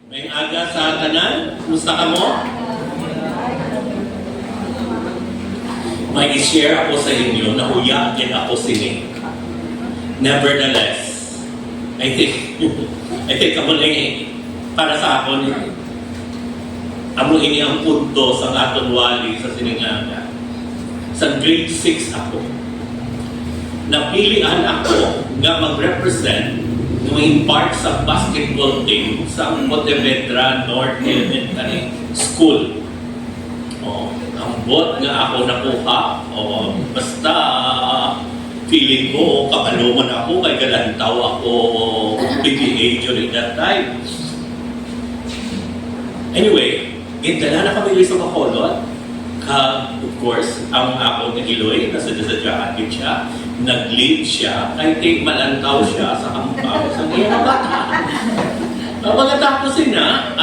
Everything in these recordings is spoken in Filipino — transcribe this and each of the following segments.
May aga sa tanan, kumusta ka mo? May i-share ako sa inyo na huyagin ako sini. Nevertheless, I think ako lang para sa ako amo ini ang punto sa aton wali sa siningaga. Sa grade 6 ako. Napilian ako nga mag-represent ng part sa basketball team sa Pontevedra North Elementary School. Ang bot nga ako nakuha, basta feeling ko, kapaluman ako, kay galantaw ako PTA during that time. Anyway, gintala na kami sa Bacolod. Of course, ang ako ni Iloy, nasa atin siya, nag-leave siya, kahit malantaw siya sa kampaw sa mga bata. Pagkatapos na,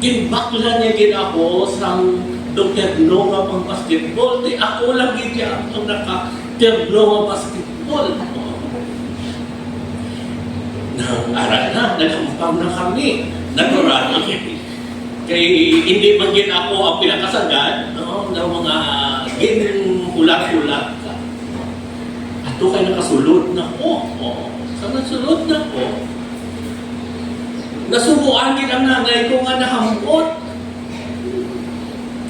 ginbakla niya gin ako sa terno nga pang basketball. Di ako lang gin siya ang naka-terno nga basketball. Nang-aral na, nagkampam na kami. Natural. Kaya hindi man gin ako ang pinakasagad ng mga ulat-ulat ka. Ato kayo nakasulod na ko. Sa nasulod na ko, nasubuan din ang nanay ko nga nahambot.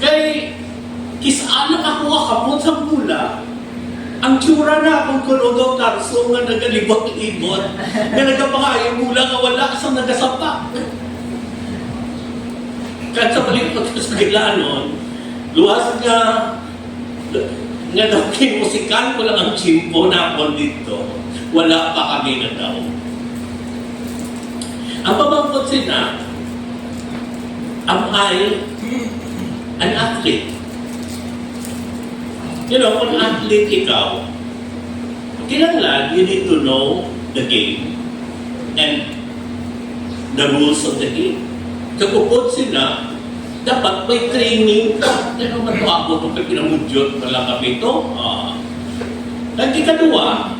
Kay kisaan ako akapot sa mula, ang tsura na akong kulogaw tarso nga nagalibot-libot, nga nagapakayang mula nga wala sa nagasapak. Kahit sa palikot sa gilanon, luwas nga daw musikan ko lang ang chimpo na ako dito. Wala pa kami na daw. Ang pabangkot sina, am I an athlete? You know, kung athlete ikaw, kailangan you need to know the game and the rules of the game. Kapupod sila, dapat may training ka. Ano man ito ako kung pinamudyot wala kami ito. Nagkikadua,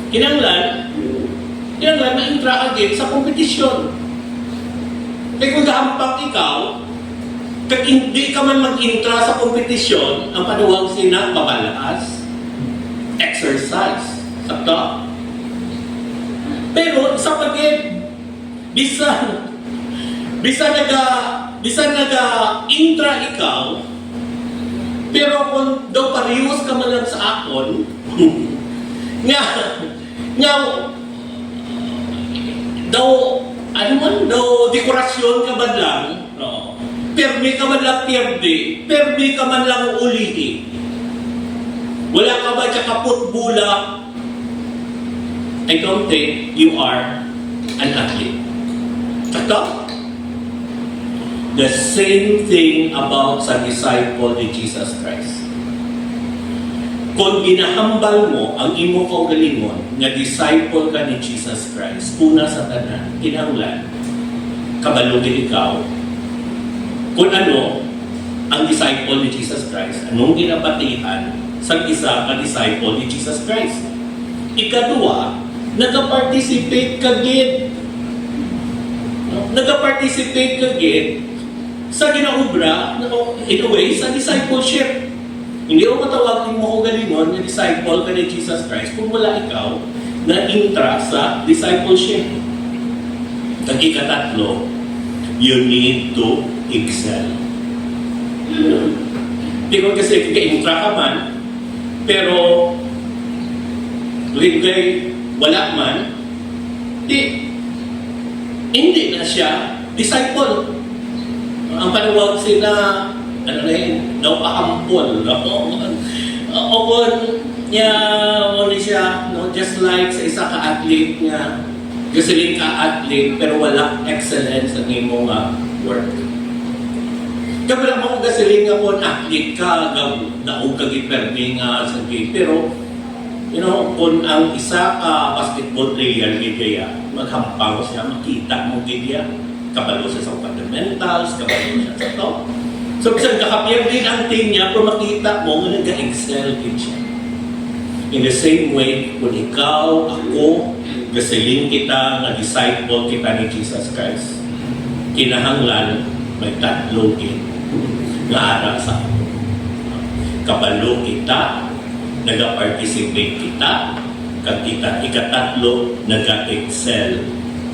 kinanglan ma-intra again sa kompetisyon. Kaya kung gahampang ikaw, kag hindi ka man mag-intra sa kompetisyon, ang panuwag sina, mabalakas, exercise, sakta. Pero sa pag-game, bisa naga-intra ikaw, pero kung daw parehos ka man lang sa akon, daw dekorasyon ka man lang, permi ka man lang permi ka man lang ulihi. Wala ka ba siya kaput-bula? I don't think you are an athlete. Ito? The same thing about sa disciple ni Jesus Christ. Kung ginahambal mo ang imo kaugalingon nga disciple ka ni Jesus Christ, una sa tanan, kinahanglan, kabalugin ikaw. Kung ano ang disciple ni Jesus Christ, anong ginapatihan sa isa ka disciple ni Jesus Christ. Ikadua, nag-participate ka gid. Nag-participate ka gid sa ginaubra, in a way, sa discipleship. Hindi mo matawagin mo ko galingon na disciple ka ni Jesus Christ kung wala ikaw na intra sa discipleship. Ikatlo, you need to excel. Hindi ko kasi ka-intra ka man, pero tuwing kay wala man, hindi na siya disciple. Ang panuwag sila, daw paampol. O kung niya, siya, just like sa isa ka-athlete niya, gasaling ka-athlete, pero wala excellence sa imo nga work. Kabila mo kung gasaling nga kung athlete ka, daog ka gipermi nga sa game, pero kung ang isa ka basketball player gidya, maghampang siya, makita mo gidya, kabalo siya sa fundamentals, kabalo siya sa to. So, isang kakapiyag din ang team niya, pero makita mo nga nag-excel din siya. In the same way, kung ikaw, ako, gasiling kita, na disciple kita ni Jesus Christ, kinahanglan, may tatlo nga ara sa ako. Kabalo kita, nag-participate kita, kag ikatatlo, nag-excel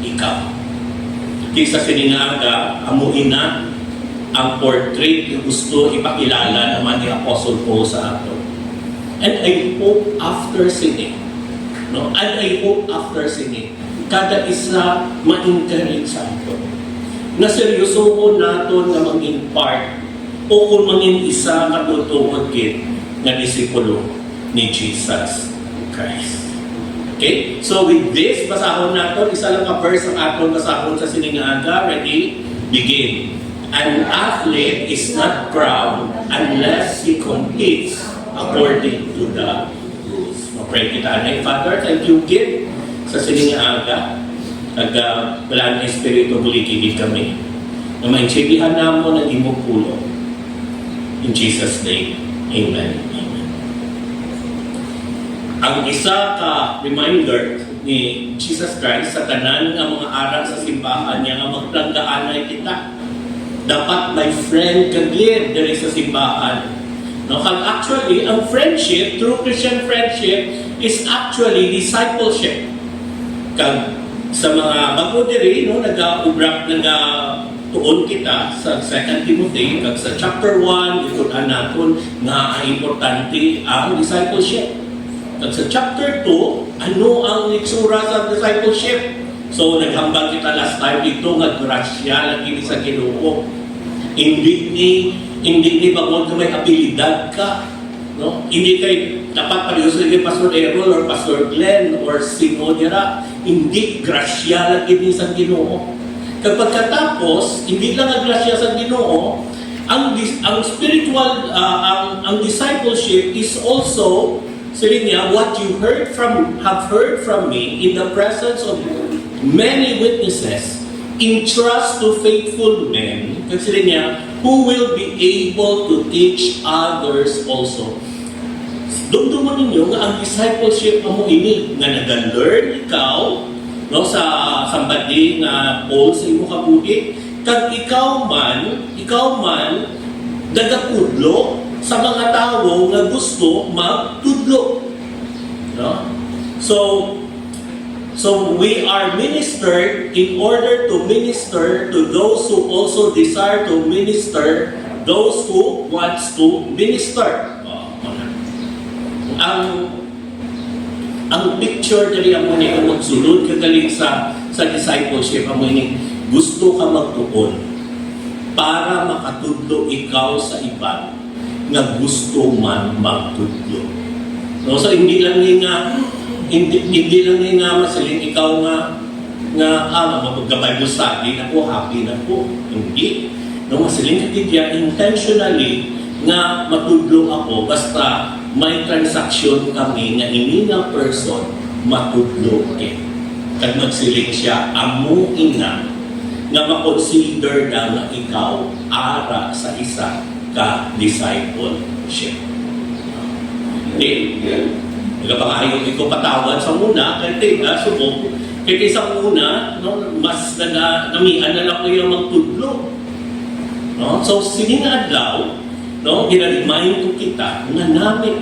ikaw. Kisa siningaga, amuin na ang portrait yung gusto ipakilala naman ni Apostle Paul sa ato. And I hope after singing, kada isa ma-encourage sa ato. Na seryosohon naton nga mag-impart o kung mangin isa katutuod kit na disipulo ni Jesus Christ. Okay? So with this, basahon naton, isa lang ka verse ang aton basahon sa siningaga. Ready? Begin. An athlete is not proud unless he competes according to the rules. Pray kita na, Father, thank you, Gid, sa siningaga. Wala na espiritu bulikigid kami. Na maintindihan namo ng imong pulo. In Jesus' name, Amen. Amen. Ang isa ka reminder ni Jesus Christ sa tanan nga mga aral sa simbahan niya nga magtandaan na kita. Dapat may friend kagid diri sa simbahan. No, kag actually ang friendship, true Christian friendship is actually discipleship. Kag sa mga bago diri no tuon kita sa 2 Timothy kag sa chapter 1 gituan naton nga importante ang discipleship. Kag sa chapter 2 ano ang itsura sa discipleship? So naghambal kita last time dito nga grasya lagi sa Ginoo. Hindi ni bagong ka may abilidad ka, no? Hindi kay dapat paliusin kay Pastor Errol or Pastor Glenn or Sino nira. Hindi grasya lagi ni sa Ginoo. Kapag katapos, hindi lang ang grasya sa Ginoo, ang spiritual, ang discipleship is also, sabi niya, what you have heard from me in the presence of many witnesses, entrust to faithful men, kasi niya, who will be able to teach others also. Dumduman ninyo nga ang discipleship mo ini, nga nag-learn ikaw, no, sa sambadi nga Paul sa imo kabuhi, kag ikaw man nagapudlo sa mga tao nga gusto magtudlo. No? So we are ministered in order to minister to those who also desire to minister, those who wants to minister. Ang picture dali amo ni kung magsulod ka galing sa discipleship amo ni gusto ka magtuon para makatudlo ikaw sa iba nga gusto man magtudlo. No, so hindi lang ni nga masaling ikaw nga mapag-Bible study na po, happy na po. Hindi. No, masaling katidya intentionally nga matudlo ako basta may transaksyon kami nga ini nga person matudlo ke. Kag magsiling siya, amo ina nga makonsider na nga ikaw ara sa isa ka discipleship. Okay? Nagapakayon ko patawad sa muna, kaya subok. Kaya sa muna, no, mas namian na lang ko yung magtudlo. No? So, siningadlaw, no, ginalimayin ko kita nga namin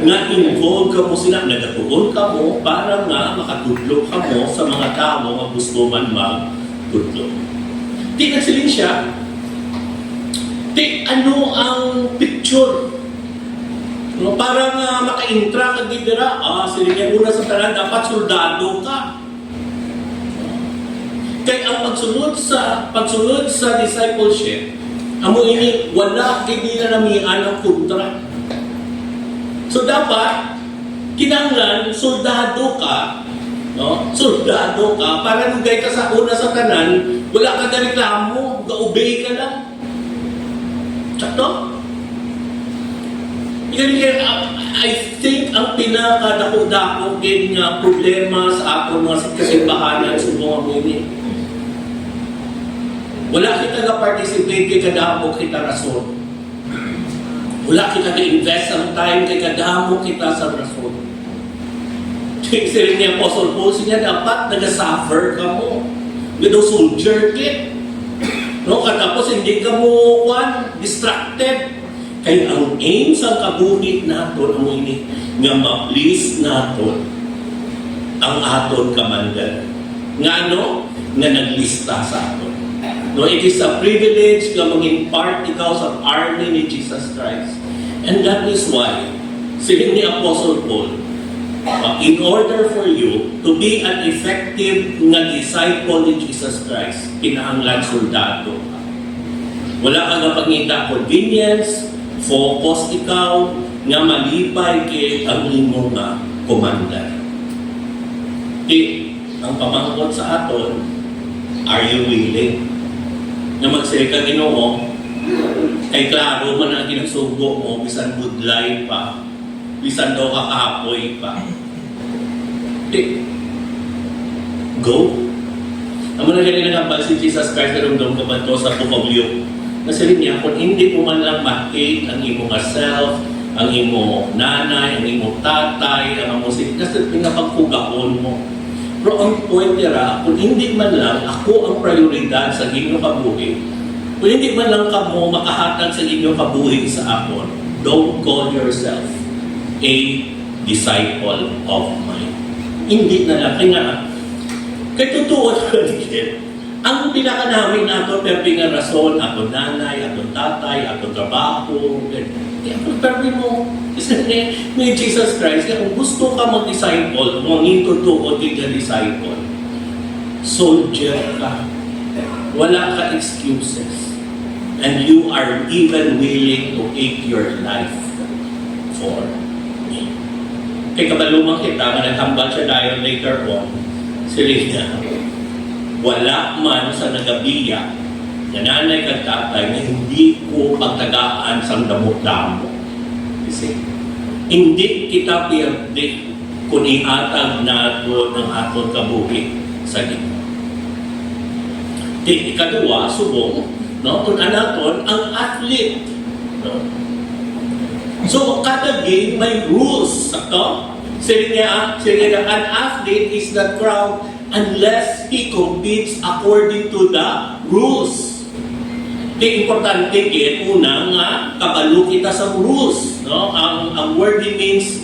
nga involved ka mo sila, nagatuon ka mo para nga makatudlo ka mo sa mga tao nga gusto man magtudlo. Di nagsiling siya, ano ang picture? No, para nga maka-intra ka didira, siling yan una sa tanan, dapat soldado ka. Kaya ang pagsunod sa discipleship, amo ini wala kay na namian ang kontra. So dapat kinahanglan soldado ka, no? Soldado ka para nugay ka sa una sa tanan, wala ka reklamo, ga-obey ka lang. Sakto? I think ang pinakadako-dako din nga problema sa ato mga kasimbahanan sa mga muni. Wala kita nga participate kay kadako kita rason. Wala kita na-invest ang time kay kadamo kita sa rason. Kasi ni Apostle Paul, siya dapat nag-suffer ka mo. Gado soldier kit. No, katapos hindi ka mo distracted. Kaya ang aim sa kabuhit naton ang ini nga ma-please naton ang aton commander. Nga no? Nga naglista sa aton. No, it is a privilege na maging part ikaw sa army ni Jesus Christ. And that is why, sabi ni Apostle Paul, in order for you to be an effective nga disciple ni Jesus Christ, kinahanglan soldado. Wala ka nga pangita convenience, focus ikaw, nga malipay kay ang imo nga commander. Ang pamangkot sa aton, are you willing? Na magsiri ka Ginoo, kay klaro man ang ginasugo mo, bisan budlay pa, bisan daw kakapoy pa. Go. Ang mga ganyan nga si Jesus Christ na rumdom ka ba ito sa Pukablyo? Nasarin niya, kung hindi mo man lang ma-hate ang imo self, ang imo nanay, ang imo tatay, ang imo kasi pinapagpugahon mo. Pero ang point nila, kung hindi man lang ako ang prioridad sa inyong kabuhi, kung hindi man lang kamo makahatag sa inyong kabuhi sa akon, don't call yourself a disciple of mine. Hindi na lang. Kaya totoo na din. Ang pinakanawin nato, pero nga rason, ako nanay, ako tatay, ako trabaho, kaya pero mo, kasi ni Jesus Christ, kaya kung gusto ka mag-disciple, kung itutuot ka disciple, soldier ka. Wala ka excuses. And you are even willing to take your life for me. Kaya kabalumang kita, na naghambal siya dahil later on, sila niya, wala man sa nagabiya, na nanay kag tatay na hindi ko pagtagaan sa damo-damo. Kasi, hindi kita pirdi kung iatag nato ng aton kabuhi sa Ginoo. Ikadua, subong, no? Kung anaton, ang athlete. No? So, kada game may rules. Sakto? Sige nga, an athlete is not crowned unless he competes according to the rules. Di importante kaya una nga kabalo kita sa rules, no? Ang word means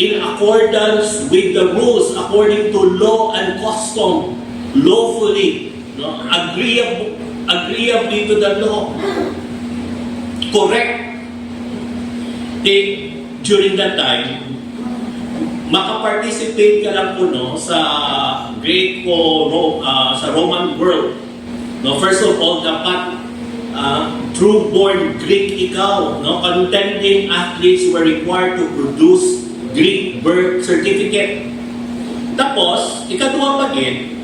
in accordance with the rules, according to law and custom, lawfully, no? Agreeably to the law. Correct. During that time, makaparticipate ka lang po no, sa sa Roman world. No, first of all, dapat true-born Greek ikaw. No? Contending athletes were required to produce Greek birth certificate. Tapos, ikadua pa din,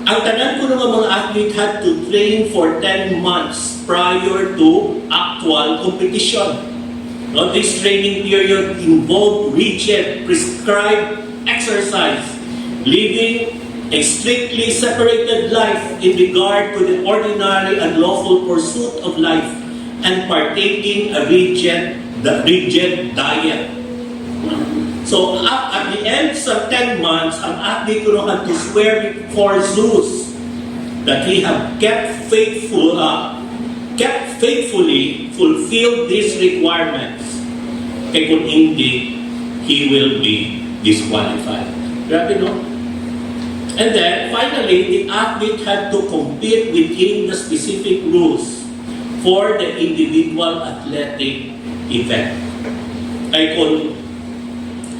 ang tanan ko ng mga athlete had to train for 10 months prior to actual competition. No, this training period involved rigid, prescribed exercise, living a strictly separated life in regard to the ordinary and lawful pursuit of life, and partaking a rigid diet. So at the end of 10 months, ang athlete ko had to swear before Zeus that he had faithfully fulfilled these requirements. Kaya kung hindi, he will be disqualified. Grabe, no? And then, finally, the athlete had to compete within the specific rules for the individual athletic event. Kaya kung,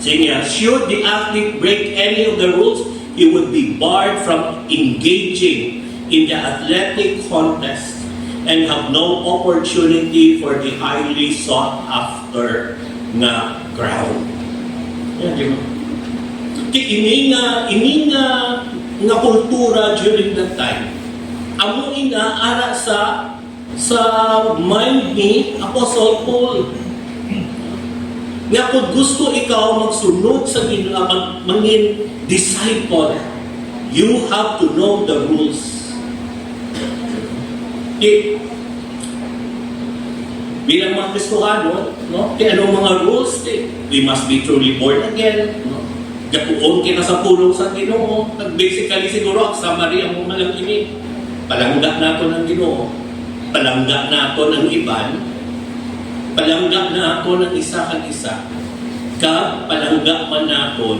sige nga, should the athlete break any of the rules, he would be barred from engaging in the athletic contest and have no opportunity for the highly sought after nga crown. Yan, di ba? Ini nga kultura during that time. Amo ina ara sa mind ni Apostle Paul. Nga kung gusto ikaw magsunod sa Ginoo, mangin disciple, you have to know the rules. bilang mga Kristohano, no? Kaya anong mga rules? We must be truly born again, no? Gatuon kita sa pulong sa Ginoo. Basically siguro, ang summary ang mga lang ini. Palangga nato ng Ginoo. Palangga nato ng iban. Palangga nato ng isa kang isa. Palangga man nato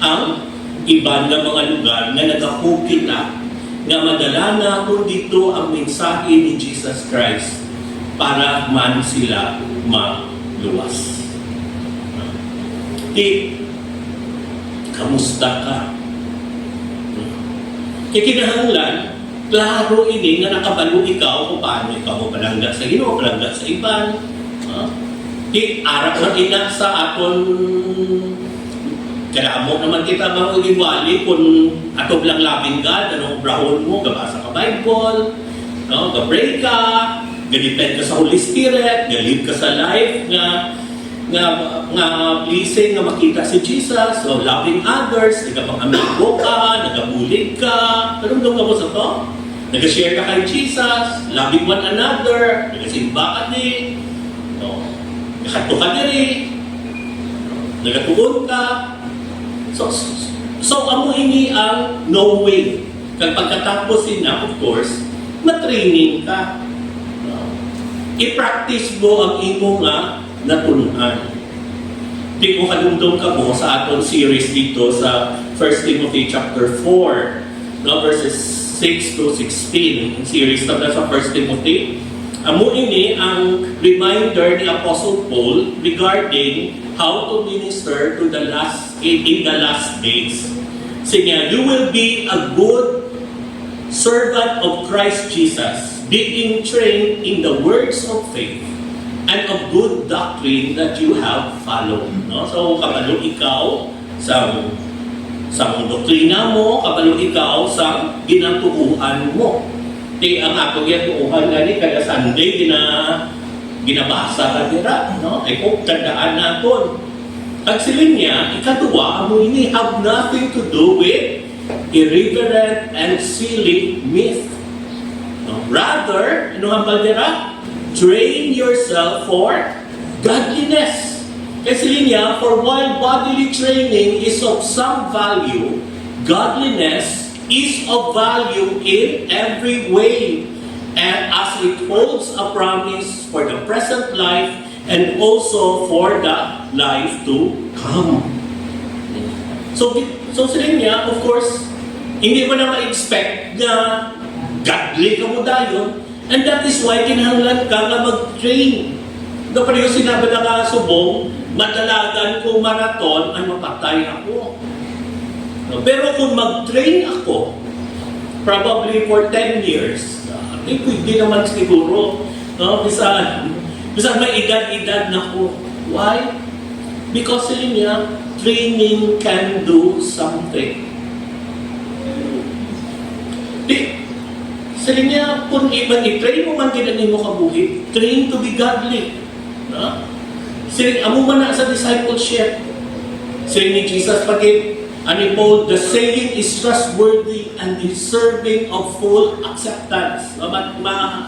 ang iban ng mga lugar na nagahukita nga madala nato dito ang mensahe ni Jesus Christ para man sila maluwas. Kamusta ka? Kinahanglan, klaro ini nga nakabalo ikaw kung paano ikaw mo palangga sa Ginoo, palangga sa iban. Arap na ina sa aton kadamo naman kita mag-iwali kung ato lang labing God, anong brahon mo, gabasa ka Bible, no? Gabray ka, galipin ka sa Holy Spirit, galip ka sa life nga pleasing nga makita si Jesus, so loving others, nagapang-amigo ka, nagabulig ka, narumdum ka mo sa to? Nag-share ka kay Jesus, loving one another, nagasimba ka din, no? Nakato ka na rin, nagatuon ka. So amo ini ang no way. Kag pagkatapos na, of course, matraining ka. I-practice mo ang imo nga natunan. Di ko kadumdum ka mo sa aton series dito sa 1 Timothy chapter 4, no, verses 6 to 16. Ang series na sa 1 Timothy. Amo ini ang reminder ni Apostle Paul regarding how to minister to the in the last days. Sige, you will be a good servant of Christ Jesus, being trained in the words of faith and of good doctrine that you have followed. No? So, kabalo ikaw sa doktrina mo, kabalo ikaw sa ginatuuhan mo. Ang atong ginatuuhan gani kada Sunday ginabasa ka dira, no? Ay kung tandaan naton. Ang silin niya, ikaduwa, amo ini have nothing to do with irreverent and silly myth. No? Rather, ano ang dira? Train yourself for godliness. Kasi niya, for while bodily training is of some value, godliness is of value in every way, and as it holds a promise for the present life and also for the life to come. So sa niya, of course, hindi mo na ma-expect na godly ka mo dayon, and that is why kinahanglan ka na mag-train. Ito pa rin yung sinabi na nga subong, madalagan ko marathon, ay mapatay ako. No, pero kung mag-train ako, probably for 10 years, pwede naman siguro, no? Bisa may edad-edad na ko. Why? Because niya, training can do something. Sa niya, kung i-train mo man ginanin mo kabuhi, train to be godly. No? Amo man na sa discipleship. Sila ni Jesus, ani Paul, the saying is trustworthy and deserving of full acceptance.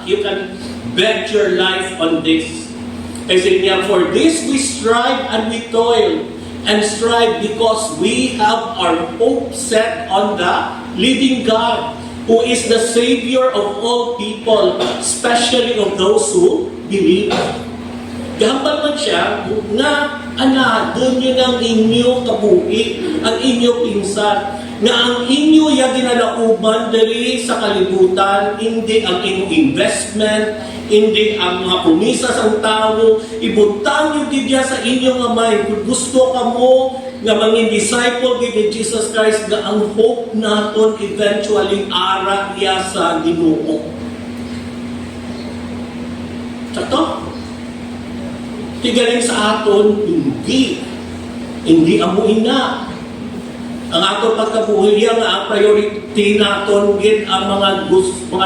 You can bet your life on this. Kasi niya, for this we strive and we toil and strive because we have our hope set on the living God, who is the Savior of all people, especially of those who believe. Gambal man siya nga doon yun ang inyo kabuhi, ang inyo pinsan, na ang inyo ya ginalauban dali sa kalibutan, hindi ang inyong investment, hindi ang mga promisa sa tao, ibutang nyo diya sa inyong amay. Kung gusto ka mo nga manging disciple ni Jesus Christ, nga ang hope naton eventually ara iya sa Ginoo. Sakto? Tigaling sa aton, hindi amuin na. Ang aton pagkabuhi niya nga ang priority naton gid ang mga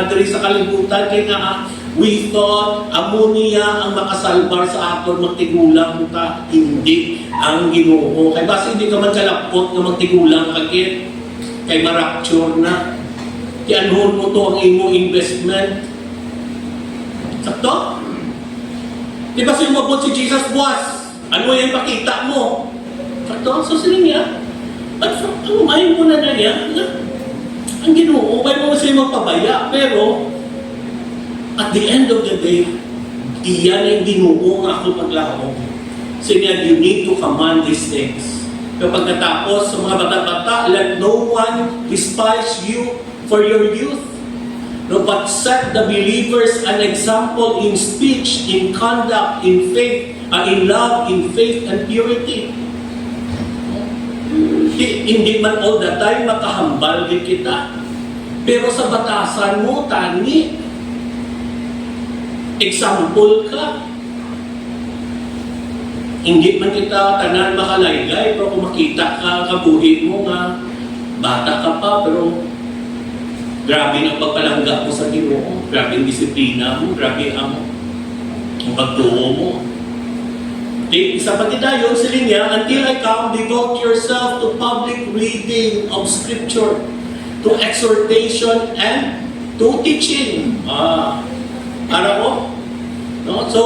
diri sa kalibutan, kay nga we thought amo niya ang makasalbar sa aton magtigulang ta, hindi ang Ginoo. Kay basta hindi ka man kalapot nga magtigulang kay ma-rapture na. Ianhon mo to ang imo investment. Sakto? Di ba sumabot si Jesus buwas? Ano yung pakita mo? So sila niya, at umayin mo na niya, ang Ginoo, may mo siya magpabaya, pero at the end of the day, iyan ang Ginoo nga ako paglao. So niya, you need to command these things. Kapag natapos sa mga bata-bata, let no one despise you for your youth. No, but set the believers an example in speech, in conduct, in faith, in love, in faith and purity. Hindi man all the time makahambal din kita. Pero sa batasan mo, tani, example ka. Hindi man kita tanan makalaygay, pero kung makita ka, kabuhin mo nga, bata ka pa, pero grabe ang pagpalangga mo sa Ginoo, grabe ang disiplina mo, grabe ang pagtuo mo. Okay, isa pa kita yun sa linya, until I come, devote yourself to public reading of Scripture, to exhortation, and to teaching. Ano ko? No? So,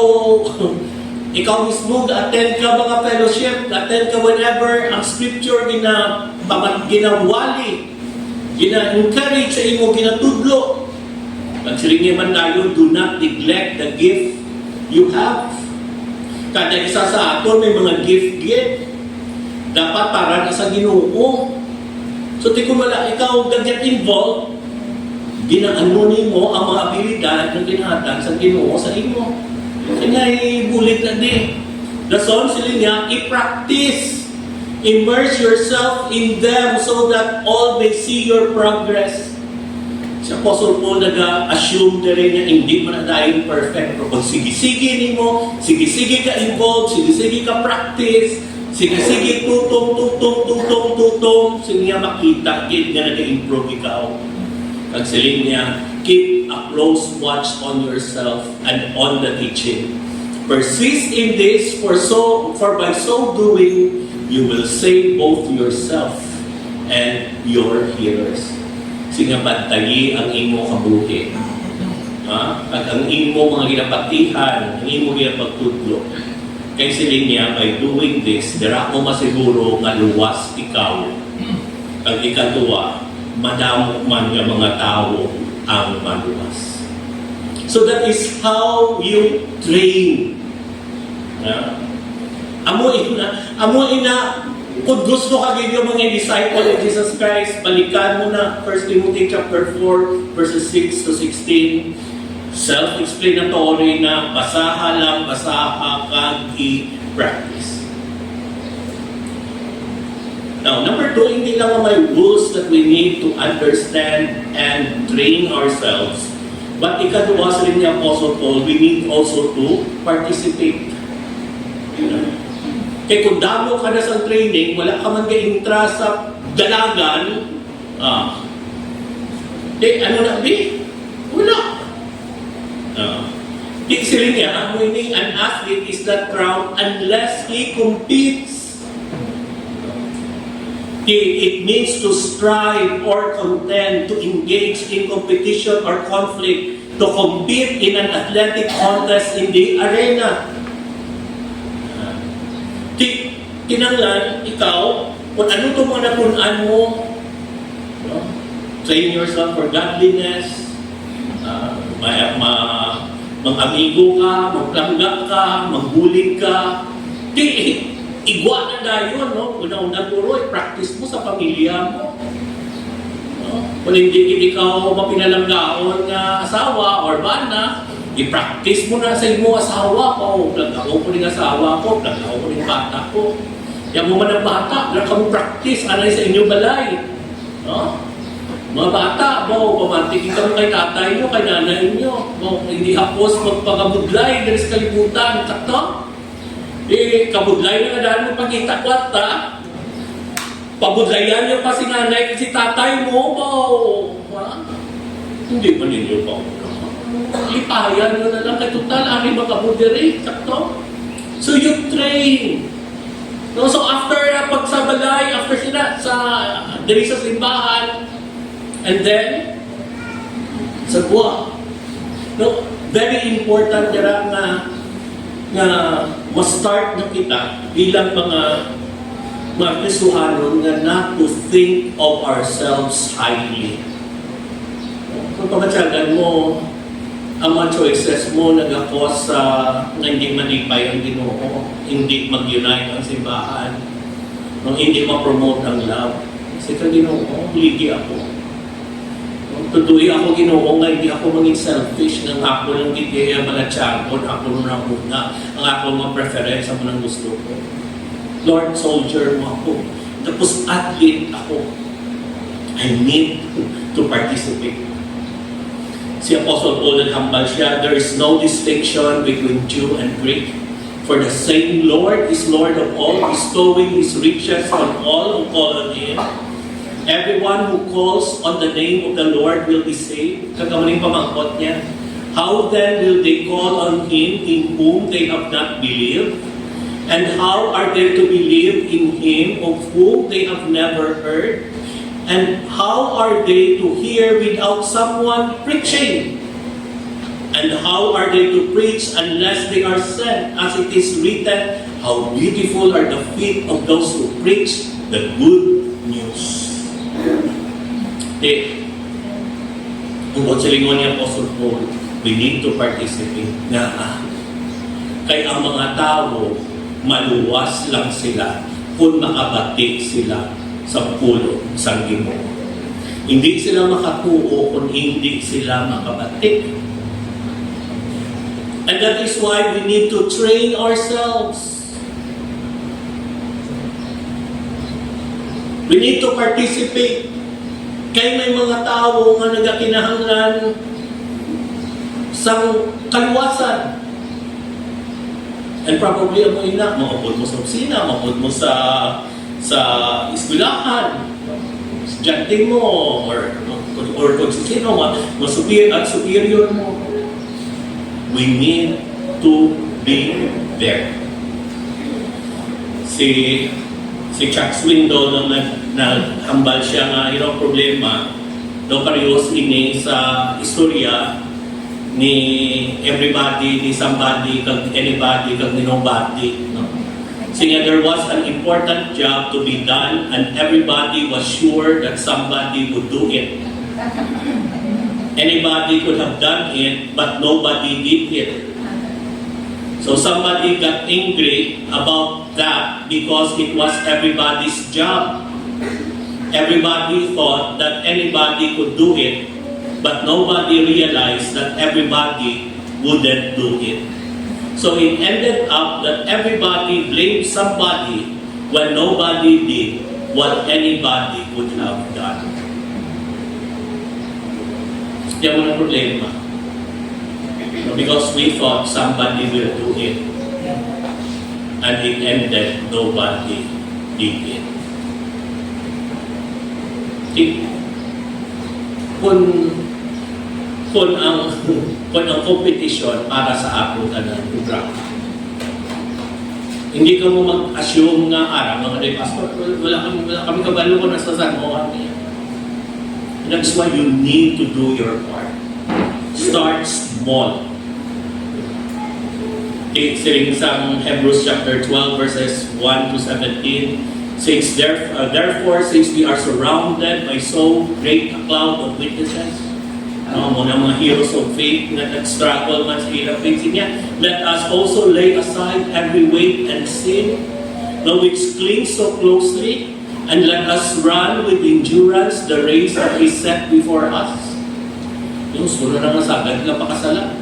ikaw mismo, attend ka mga fellowship, attend ka whenever ang Scripture ginawali, gina-encourage sa imo, ginatudlo. Pagsilingi man tayo, do not neglect the gift you have. Kada isa sa ato may mga gift. Dapat para na sa Ginoo. So, kung wala ikaw get involved, ginaano mo ang mga abilidad na ginhatag sa Ginoo sa imo. Kanya ibulit na din. Dason sila niya, i-practice. Immerse yourself in them so that all may see your progress. Si Apostle Paul nag-assume na rin niya, hindi man na dahil perfect. Pero kung sige-sige ni mo, sige-sige ka involved, sige-sige ka practice, sige-sige tutong, sige niya makita, hindi na nag-improve ikaw. At sila niya, keep a close watch on yourself and on the teaching. Persist in this, for by so doing, you will save both yourself and your hearers. Sige bantayi ang imo kabuhi. At ang imo mga ginapatihan, ang imo ginapagtudlo. Kaya sila niya, by doing this, dira mo masiguro nga luwas ikaw. Ang ikatuwa, madamo man nga mga tao ang maluwas. So that is how you train. Amo ina, kung gusto ka yung mga disciple of Jesus Christ, balikan mo na 1 Timothy chapter 4, verses 6 to 16. Self-explanatory na basaha kang i-practice. Now, number 2, hindi lang may rules that we need to understand and train ourselves. But ikaduwa sa rin ni Apostle Paul, we need also to participate. Kaya kung damo ka na sa training, wala ka man ka-intra sa dalagan, ano na, wala. Sila niya, meaning an athlete is not proud unless he competes. It means to strive or contend, to engage in competition or conflict, to compete in an athletic contest in the arena. Kinanglan, ikaw, kung ano ito mga napunan mo, train yourself for godliness, mag-amigo ka, maglanggap ka, magbulig ka, igwa na dayon, no? Una-una puro, i-practice mo sa pamilya mo. Kung hindi ikaw mapinalanggaon na asawa or bana, i-practice mo na sa imo asawa ko. Plagaw ko rin asawa ko, plagaw ko rin bata ko. Yan mo man ang bata, wala ka mo practice, anay sa inyo balay. No? Mga bata, pamantikin ka mo kay tatay nyo, kay nanay nyo. Hindi hapos magpagabudlay, dari sa kalibutan, sakto? Kabudlay na nga dahil mo pagkita kwarta, pabudlayan nyo pa si nanay, si tatay mo, hindi pa ninyo pa. Lipayan nyo na lang kay total, ari makabudiri, sakto? So you train. No, so after pagsabalay, after sila diri sa simbahan, and then sa buwa. No, very important dira nga na ma-start na kita bilang mga Kristyanon na not to think of ourselves highly. Kung pamatyagan mo, ang mga choices mo nag-cause na hindi manipay ang Ginoo, hindi mag-unite ang simbahan, hindi ma-promote ang love. Kasi ka Ginoo, ligi ako. Tutuloy ako Ginoo nga hindi ako maging selfish ng ako ng ideya malatsyagon, ako na muna, ang ako mga preference, ang mga gusto ko. Lord, soldier mo ako. Tapos athlete ako. I need to participate. Si Apostle Paul naghambal siya, there is no distinction between Jew and Greek. For the same Lord is Lord of all, bestowing His riches on all who call on Him. Everyone who calls on the name of the Lord will be saved. Kagamaling pamangkot niya. How then will they call on Him in whom they have not believed? And how are they to believe in Him of whom they have never heard? And how are they to hear without someone preaching? And how are they to preach unless they are sent? As it is written, how beautiful are the feet of those who preach the good news. Tungkol sa lingon ni Apostle Paul, we need to participate na kay ang mga tao, maluwas lang sila kung makabati sila sa pulo sa Ginoo. Hindi sila makatuo kung hindi sila makabati. And that is why we need to train ourselves. We need to participate. Kaya may mga tao nga nagakinahanglan sa kaluwasan. And probably ang ina, maupod mo sa opisina, maupod mo sa eskwelahan, estudyante mo, or kung sino, superior mo. We need to be there. Si Chuck Swindoll nang naghambal siya nga irong problema, daw parehos ini sa istorya ni everybody, ni somebody, kag anybody, kag ni nobody. No? Saying there was an important job to be done and everybody was sure that somebody would do it. Anybody could have done it, but nobody did it. So somebody got angry about that because it was everybody's job. Everybody thought that anybody could do it, but nobody realized that everybody wouldn't do it. So it ended up that everybody blamed somebody when nobody did what anybody would have done. Yan ang problema. Because we thought somebody will do it. And it ended, nobody did it. Kung ang competition para sa ako na programa. Hindi ka mo mag-assume nga araw, mga pastor, wala kami kabalo ko na sa San Juan niya. That's why you need to do your part. Start small. Sitting sa Hebrews chapter 12 verses 1 to 17 says, therefore, since we are surrounded by so great a cloud of witnesses, mga heroes of faith na nag-struggle man sa hirap faith niya, let us also lay aside every weight and sin, which clings so closely, and let us run with endurance the race that is set before us. Yung suro na nga sagad nga pakasalan.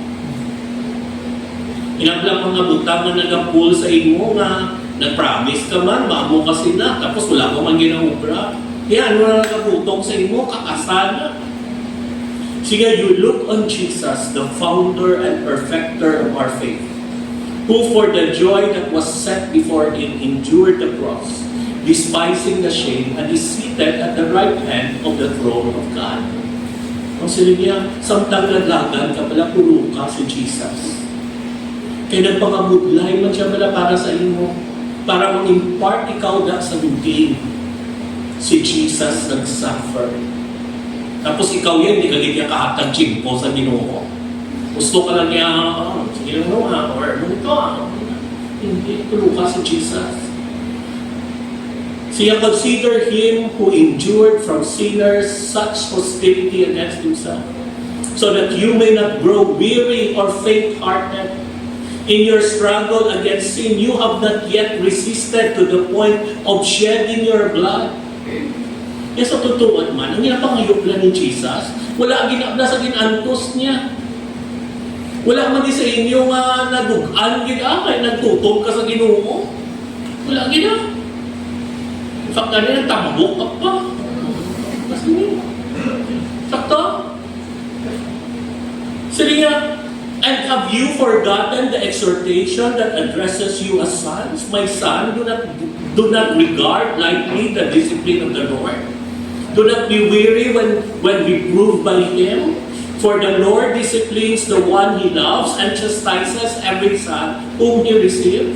Inablang mga butang na nag-pull sa imo nga nag-promise ka man, maamo kasi na, tapos wala ko man ginahubra. Kaya ano na nagabutong sa imo, kakasana. Sige, you look on Jesus, the founder and perfecter of our faith, who for the joy that was set before Him endured the cross, despising the shame, and is seated at the right hand of the throne of God. Ang sila niya, samtang naglagan ka pala, puro ka si Jesus. Kaya nagpangabudlay man siya pala para sa imo, para mag-impart ikaw na sa luging. Si Jesus nag-suffer. Tapos ikaw yan, di ka ganyan kahatag chimpo sa Ginoo. Gusto ka lang niya, sige lang naman, or ganito, Hindi. Tuluka si Jesus. Siya, consider him who endured from sinners such hostility against himself, so that you may not grow weary or faint-hearted. In your struggle against sin, you have not yet resisted to the point of shedding your blood. Kaya sa totoo man, ang ginapangayop lang ni Jesus, wala nasa ginantos niya. Wala man di sa inyo nga nadugan, kaya nagtutong ka sa Ginoo. Wala gina. In fact, nagtambok ka pa. Mas nyo. Sakto? Sabi nga, and have you forgotten the exhortation that addresses you as sons? My son, do not regard lightly the discipline of the Lord. Do not be weary when reproved by Him. For the Lord disciplines the one He loves and chastises every son whom He receives.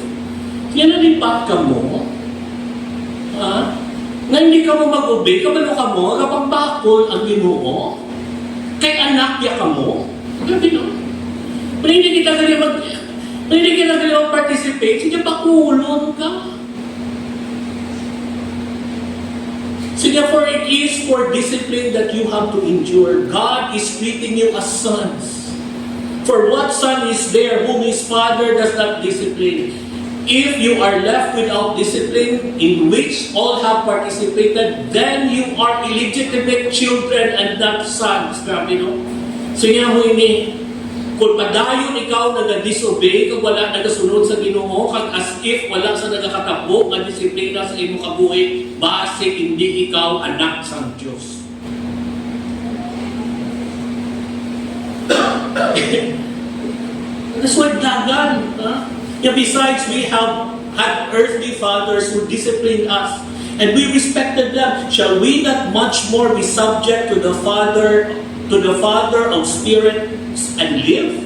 Yan nalipat ka mo. Ha? Nga hindi ka mo mag-obey, kabalo ka mo, kapag bakol ang Ginoo, kay anak ya ka mo. Gabi no? Hindi kita mag-participate, sige bakulon ka. Sige, for it is for discipline that you have to endure. God is treating you as sons. For what son is there whom his father does not discipline? If you are left without discipline, in which all have participated, then you are illegitimate children and not sons. Grabe no? Sige mo ini, kung padayon ikaw nag-disobey, kung wala nagasunod sa Ginoo, kag as if wala sa nagakatabo, nga disiplina sa imo kabuhi, base hindi ikaw anak sa Diyos. That's why dagan. Yeah, besides, we have had earthly fathers who disciplined us, and we respected them. Shall we not much more be subject to the Father of spirits and live?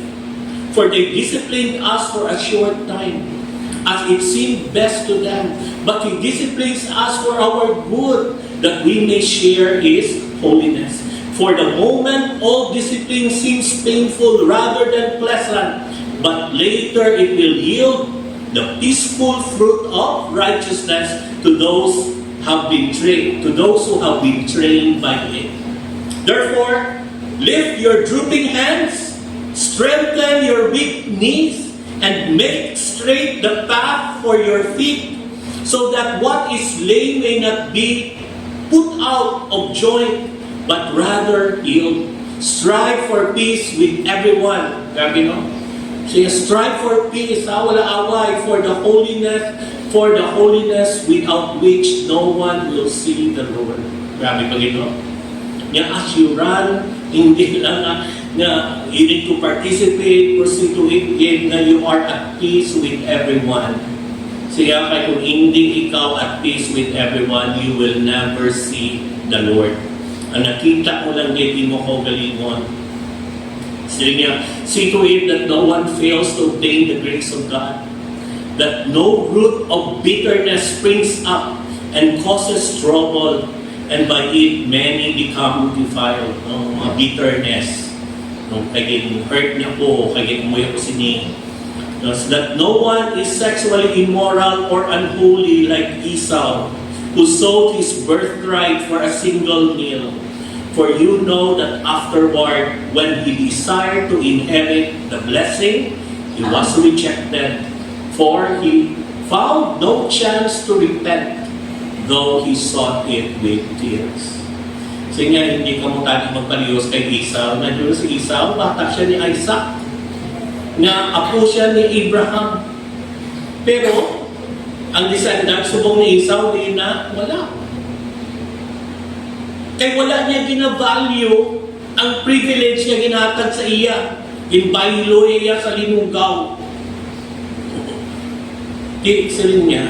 For they disciplined us for a short time, as it seemed best to them. But He disciplines us for our good, that we may share His holiness. For the moment, all discipline seems painful rather than pleasant, but later it will yield the peaceful fruit of righteousness to those who have been trained by it. Therefore, lift your drooping hands, strengthen your weak knees, and make straight the path for your feet, so that what is lame may not be put out of joint, but rather healed. Strive for peace with everyone. Grabe no? So strive for peace, wala away, for the holiness without which no one will see the Lord. Grabe Panginoon. As you run, hindi lang na you need to participate, proceed to it, na you are at peace with everyone. Siya kaya kung hindi ikaw at peace with everyone, you will never see the Lord. Ang nakita mo lang din mo ko galingon. Siya, see to it that no one fails to obtain the grace of God, that no root of bitterness springs up and causes trouble, and by it many become defiled. Mga bitterness. Kagin hurt niya po, kagin umuya po sini. That no one is sexually immoral or unholy like Esau, who sold his birthright for a single meal. For you know that afterward, when he desired to inherit the blessing, he was rejected, for he found no chance to repent, though he sought it with tears. So nga, hindi ka mo tayo magpaliyos kay Esau. Nandiyo si Esau, bata siya ni Isaac. Nga, apo siya ni Abraham. Pero, ang descendant, subong ni Esau, di na, wala. Kaya wala niya gina-value ang privilege niya ginatag sa iya. Imbaylo iya sa linugaw. Sirin niya,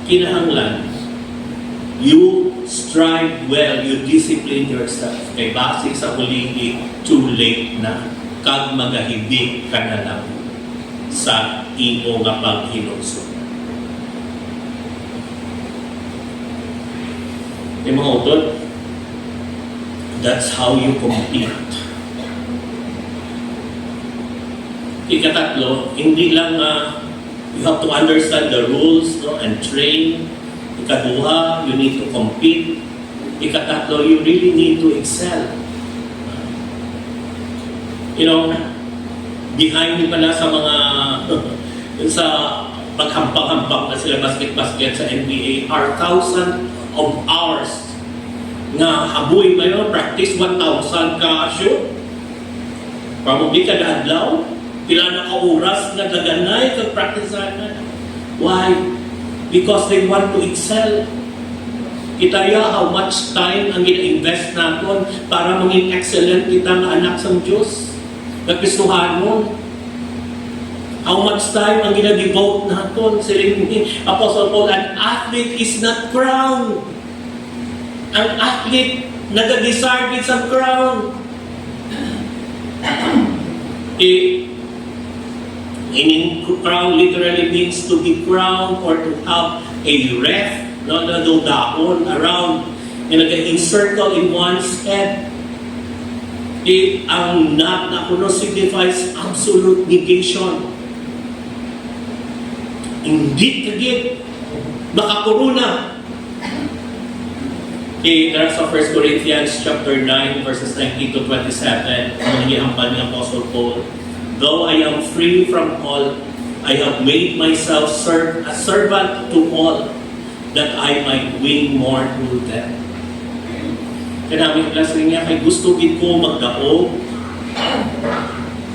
kinahanglan, you strive well, you discipline yourself. Kay base sa ulihi, too late na. Kag magahibig ka na lang sa imo nga paghinusok. Yung mga utol, that's how you compete. Ikatatlo, hindi lang You have to understand the rules, no, and train. Ikaduha, you need to compete. Ikatatlo, you really need to excel. You know, behind me pala sa mga sa paghampang-hampang na sila basket-basket sa NBA are thousands of hours nga habuy ba yun? Practice 1,000 ka shoot. Probably kada adlaw. Pila na ka oras nga daganay kag practice na. Why? Because they want to excel. Kitaya how much time ang gina-invest naton para maging excellent kita nga anak sa Diyos. Nagpistuhanon. How much time ang gina-devote naton. Siling ni Apostle Paul, an athlete is not crowned. Ang athlete nag-desire with some crown. Crown literally means to be crowned or to have a wreath, no, daon around and nag-encircle in one's head. Ang knot na kuno signifies absolute negation. Hindi kagit makakuruna. There's sa 1 Corinthians chapter 9 verses 19 to 27. Nangyayampan ni Apostle Paul. Though I am free from all, I have made myself a servant to all, that I might win more through them. Kanami plus rin niya, kay gusto gid ko magdaog.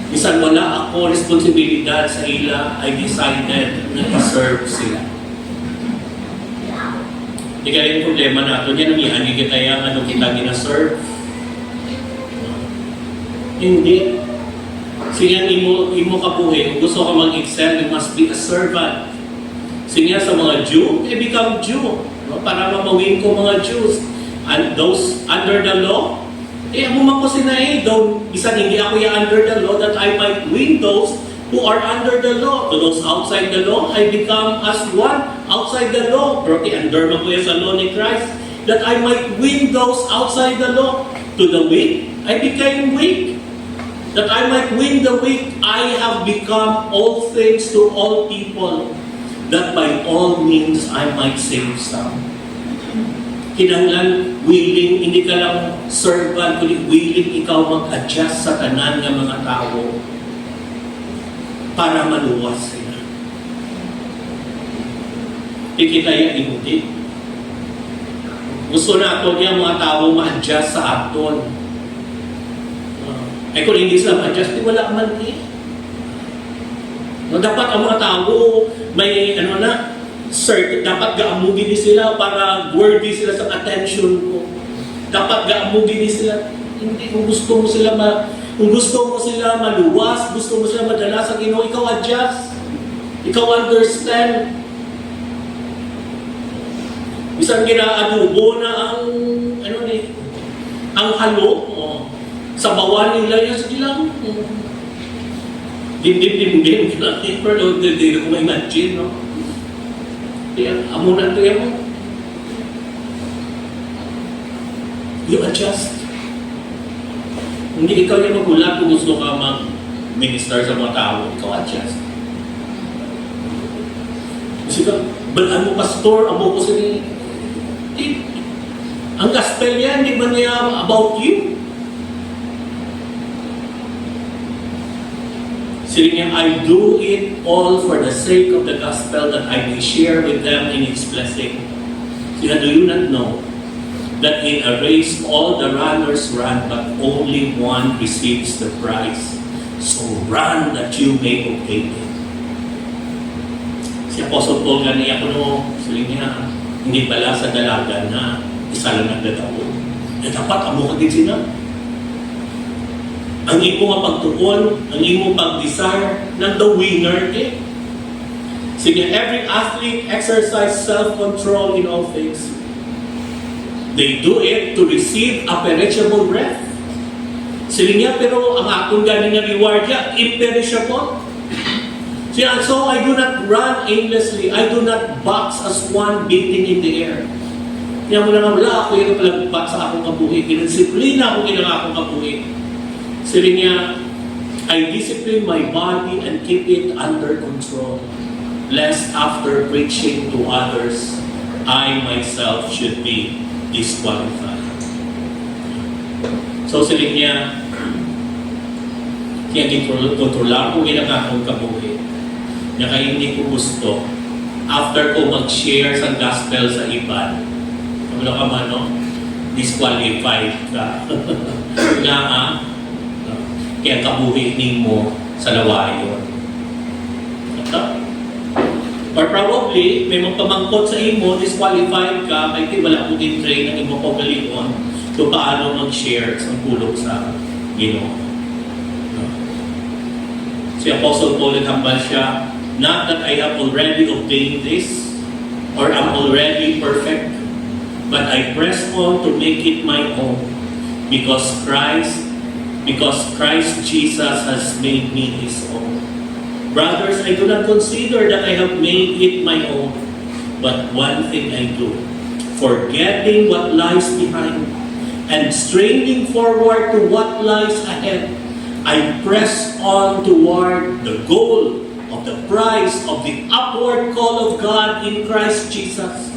Bisan wala ako responsibilidad sa ila, I decided na i-serve sila. Di kaya yung problema nato, yan ang iani kita yung ano kita gina-serve. Hindi. Siya imo kabuhi, kung gusto ka mag-excel, you must be a servant. Siya sa mga Jew, become Jew. No? Para mamawin ko mga Jews. And those under the law, amuma ko sinay, though bisan hindi ako under the law, that I might win those who are under the law. To those outside the law, I become as one outside the law. Pero under mo ko sa law ni Christ, that I might win those outside the law. To the weak, I became weak. That I might win the weak, I have become all things to all people, that by all means I might save some. Kinanglan, willing, hindi ka lang servant, kundi willing ikaw mag-adjust sa tanan ng mga tao para maluwas sila. Ikitaya hindi. Gusto nato niya mga tao ma-adjust sa aton. Ay kung hindi sila ma-adjust, wala man eh. No, dapat ang mga tao may dapat gaamugin sila para worthy sila sa attention ko. Dapat gaamugin sila. Hindi, kung gusto mo sila maluwas, gusto mo sila madala sa Ginoo, ikaw adjust. Ikaw understand. Isang ginaadubo na ang halo, sa bawan nila yung sige lang. Dim-dim-dim-dim. Pero hindi ko ma-imagine, no? Kaya, amo na ito yan mo. You adjust. Hindi ikaw yung magulat kung gusto ka mag-minister sa mga tao. Ikaw adjust. Kasi ka, balaan mo pastor, amo ko sila. Ang gospel yan, di ba niya about you? Saying, I do it all for the sake of the gospel, that I may share with them in its blessing. Do you not know that in a race all the runners run, but only one receives the prize? So run that you may obtain it. Si Apostle Paul ganiya ko sabi niya, hindi pala sa dalaga na isa lang nagdadapo. Dapat amo ka din sila. Ang imo nga pagtuon, ang imo pag-desire ng the winner eh. Sige, every athlete exercise self-control in all things. They do it to receive a perishable breath. Sige niya, pero ang akong galing na reward niya, imperishable. Siya, so I do not run aimlessly. I do not box as one beating in the air. Kaya mo na nga, wala ako yung palagpat sa akong kabuhi. Kinadisiplina ako kinang akong kabuhi. Sabi niya, I discipline my body and keep it under control. lest after preaching to others, I myself should be disqualified. So sila niya, kaya kontrolar ko ginagakong kabuhi, na kaya hindi ko gusto, after ko mag-share sa gospel sa iba, ano ka man, no? Disqualified ka. Kaya kabuhi mo sa lawayon. Or probably, may mga pamangkot sa imo, disqualified ka, kaya wala ko din train ng imo pagalion kung paano mag-share sa pulong sa Ginoo. Si Apostle Paul nagambal siya, not that I have already obtained this, or am already perfect, but I press on to make it my own, because Christ Jesus has made me His own. Brothers, I do not consider that I have made it my own, but one thing I do, forgetting what lies behind and straining forward to what lies ahead, I press on toward the goal of the prize of the upward call of God in Christ Jesus.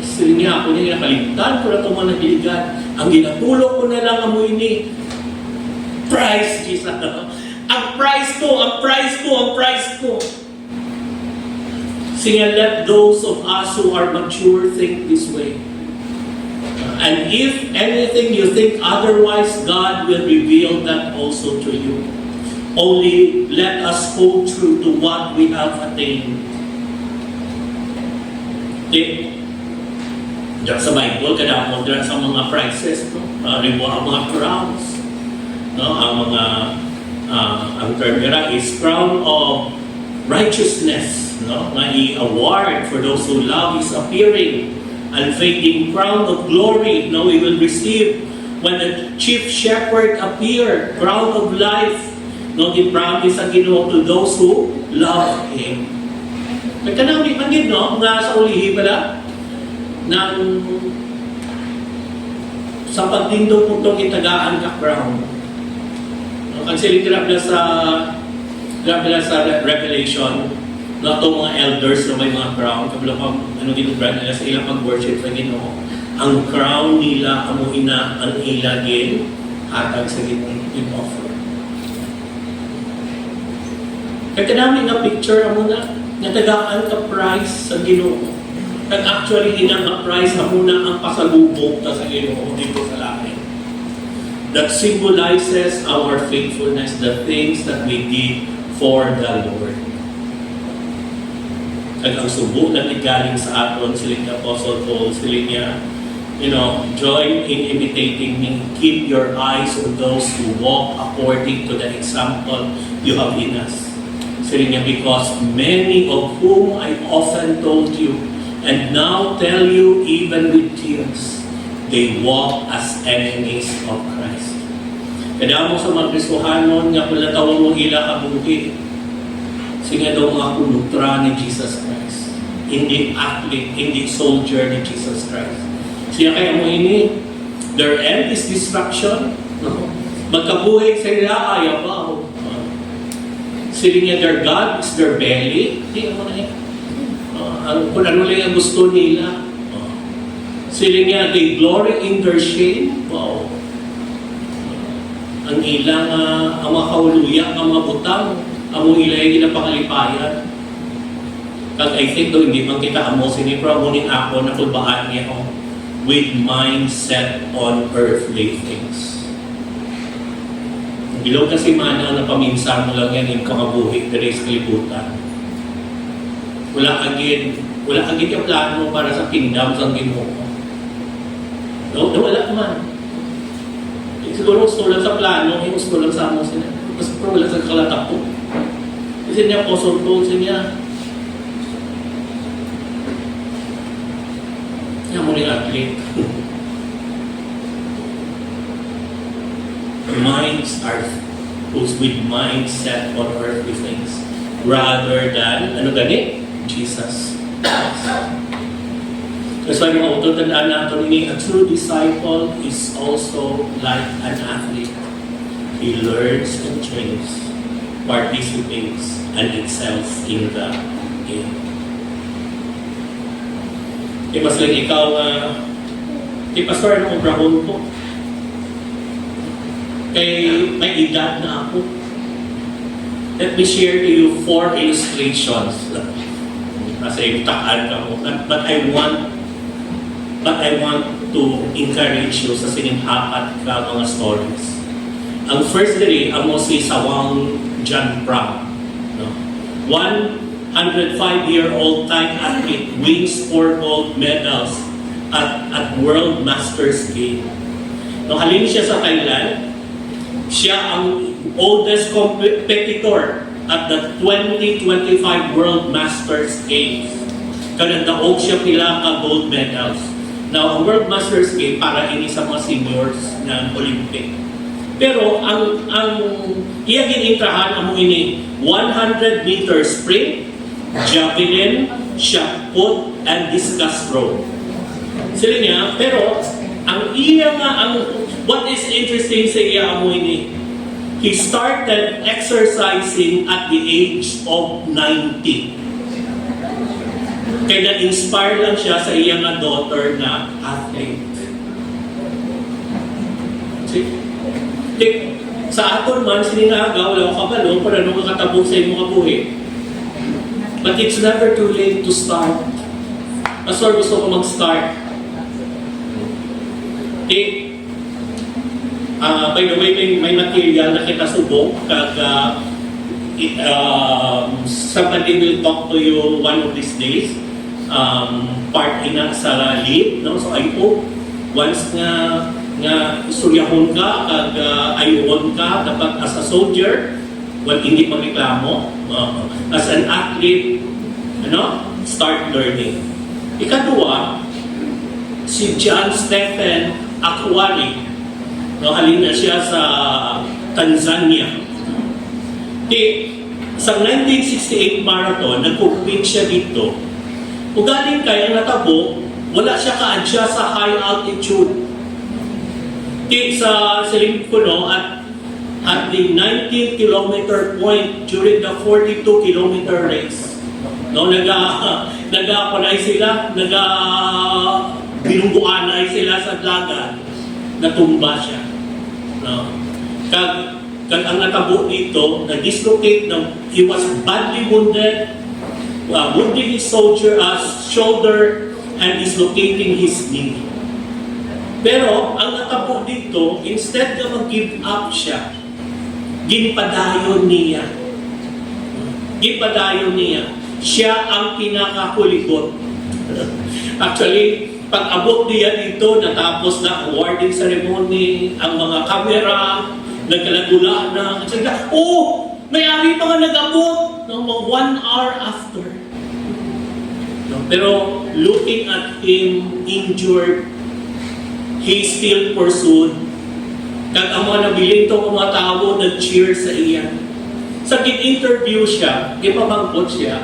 Sige niya, ako niya nakalimtan ko na itong mga nahiligan. Ang ginatulog ko na lang amoy ni Christ Jesus. Ang prize ko, ang prize ko, ang prize ko. Sige, let those of us who are mature think this way. And if anything you think otherwise, God will reveal that also to you. Only let us hold true to what we have attained. Okay? Diyan sa Bible, kadamon diyan sa mga prizes, no? Reward, mga crowns. No? Ang term nila is crown of righteousness. No? Na i-award for those who love His appearing. Unfading crown of glory, no, we will receive when the chief shepherd appear, crown of life, no, i-promise ang Ginoo to those who love Him. Nagkanami man din, no, nga sa ulihi pala, nang sa pagtindog mo itong itagaan ka crown. No, kasi grab na sa Revelation, na itong mga elders na may mga crown, kabila pang ginugran nila sa ilang pag-worship sa Ginoo, ang crown nila, ang ilagin, hatag sa Ginoo, in-offer. Kaya kanami nga picture mo na, natagaan ka price sa Ginoo. Kaya actually, hinang price na muna ang pasalubog ta sa Ginoo dito sa langit. That symbolizes our faithfulness, the things that we did for the Lord. Kaya ang subo na galing sa aton, sila ni Apostle Paul, sila niya, join in imitating me. Keep your eyes on those who walk according to the example you have in us. Sila niya, because many of whom I often told you, and now tell you even with tears, they walk as enemies of Christ. Kaya mo sa mga Kristohanon, nga pala tawag mo ila kabuhi. Sige daw mga kulutra ni Jesus Christ. Hindi athlete, hindi soldier ni Jesus Christ. Siya kaya mo ini, their end is destruction. No? Magkabuhay sila, ayaw. Sila niya, their God is their belly. Hindi mo na yan. Kung ano lang ang gusto nila. Sila niya, they glory in their shame. Wow. Ang ilang, ang mga kauluyan, ang mga butang, amo ilay ginapakalipayan. Kag I think do hindi man kita amo sinipra mo ning ako na kulbaan niya ko with mindset on earthly things. Bilog kasi mana na paminsan mo lang yan yung kamabuhi diri sa kalibutan. Wala agad yung plano mo para sa kingdom sa Ginoo. No, wala man. Siguro gusto lang sa plano, gusto lang sa amo sila. Mas wala sa kalatak ko. Kasi niya, Apostle Paul, niya mo rin athlete. Minds are with mindset on earthly things rather than, Jesus. That's why mga utotandaan natin ini, a true disciple is also like an athlete. He learns and trains, participates, and excels in the Yeah. Mas lang ikaw pastor ng obrahon ko. Kay may edad na ako. Let me share to you 4 illustrations. Nasa iptaan ka mo. But I want to encourage you sa sinimhapat ka mga stories. Ang first diri, amo si Sawang John Brown. No? 105-year-old time athlete wins 4 gold medals at World Masters Game. Nung halin siya sa Thailand, siya ang oldest competitor at the 2025 World Masters Games. Kanadaog siya pila ka gold medals. Now, ang World Masters Game para ini sa mga seniors ng Olympic. Pero ang iya ginintrahan amo ini 100 meter sprint, javelin, shot put, and discus throw. Sila niya, pero ang iya nga, what is interesting sa iya amo ini, he started exercising at the age of 90. Kaya na-inspire lang siya sa iya nga daughter na athlete. See? Sa aton man, sininagaw, wala ko kabalo, para nung makatabog sa iyong mga buhay. But it's never too late to start. Pastor, gusto ko mag-start. By the way, may material na kita subok. Somebody will talk to you one of these days. Part ina sa lead. No? So I hope once nga istoryahon ka, ayuon ka, dapat as a soldier, hindi magreklamo. As an athlete, start learning. Ikadua, si John Stephen Akwari, halin na siya sa Tanzania. Sa 1968 marathon, nag-compete siya dito. Ugaling kaya natabo, wala siya ka-adjust sa high altitude. Sa Silimpuno at the 19 kilometer point during the 42 kilometer race. Nagapanay sila, binungguanay sila sa dagat, natumba siya. Kag ang natabo dito, na-dislocate, he was badly wounded, wounding his shoulder and dislocating his knee. Pero ang natabo dito, instead na mag-give up siya, ginpadayon niya. Siya ang pinakakuligot. Actually, pag-abot niya dito, natapos na awarding ceremony, ang mga kamera, nagkalagula na. May-ari pa nga nag-abot. 1 hour after. Pero looking at him injured, he still pursued. Kag ang mga nabiling itong mga tao, nag-cheer sa iya. Sa gin-interview siya, gipamangkot siya,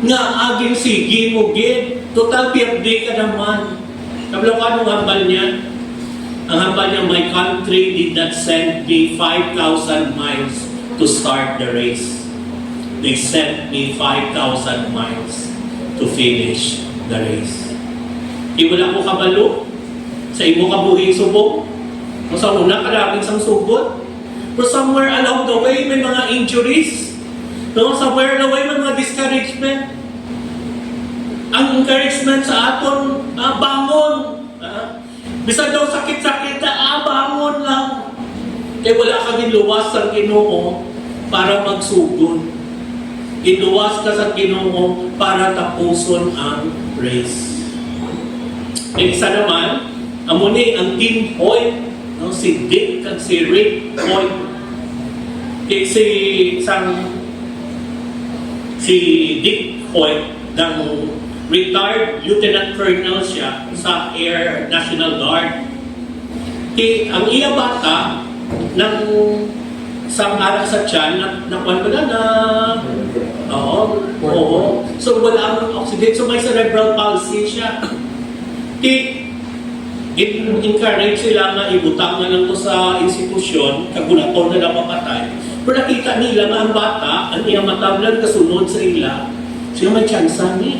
nga aging sige mo gid, total PFD ka naman. Kabalo ka nung hambal niya? Ang hambal niya, my country did not send me 5,000 miles to start the race. They sent me 5,000 miles to finish the race. Wala ko kabalo sa imo kabuhing subok. Kung sa una, karabing sang sugod. But somewhere along the way, may mga injuries. Somewhere along the way, may mga discouragement. Ang encouragement sa aton, bangon. Bisa daw sakit-sakit na, bangon lang. Kaya wala kang luwas sa Ginoo para magsugod. Iluwas ka sa Ginoo para tapuson ang race. Isa naman, amuni ang team point, si Dick at si Rick Point. Si Dick Point, ng retired lieutenant colonel siya sa Air National Guard. Ang iya bata, ng samara sa tiyan, nakuhan ko na. Oo. So wala ang oxygen. So may cerebral palsy siya. encourage sila nga ibutang na lang to sa institusyon, kagulaton na napapatay. Pero nakita nila nga ang bata, ang iyang matablan kasunod sa ila, Siya may tsansa ni.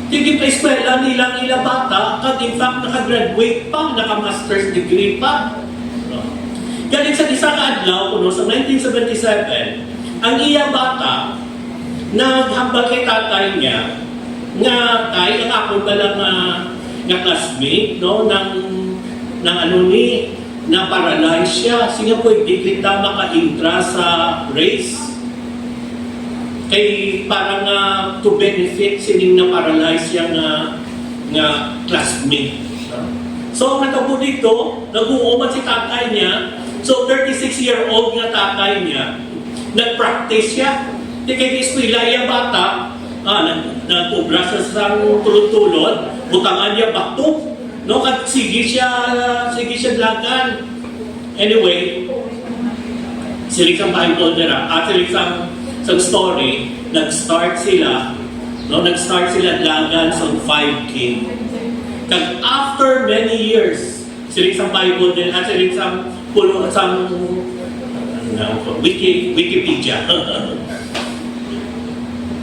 Tigil pa eskwela nilang ila bata, kag in fact nakagraduate pa, naka-master's degree pa. No? Galing sa isa ka adlaw, kuno, sa 1977, ang iya bata, naghambal kay tatay niya, nga tay, ang ako ba lang nga classmate, no, ng ano ni, na paralyze siya. Siya po, hindi kita maka-intra sa race. Kay parang to benefit sining na paralyze siya nga classmate. So, natabo dito, nag-uuman si tatay niya. So, 36-year-old nga tatay niya, nag-practice siya. Di kay eskwela yung bata, nag-ubra sa tulod-tulod, butangan niya bato. No, at sige siya lagan. Anyway, silikang Bible nila, at silikang story, nag-start sila lagan sa 5K. Kag after many years, silikang Bible din, at silikang pulo sa Wikipedia.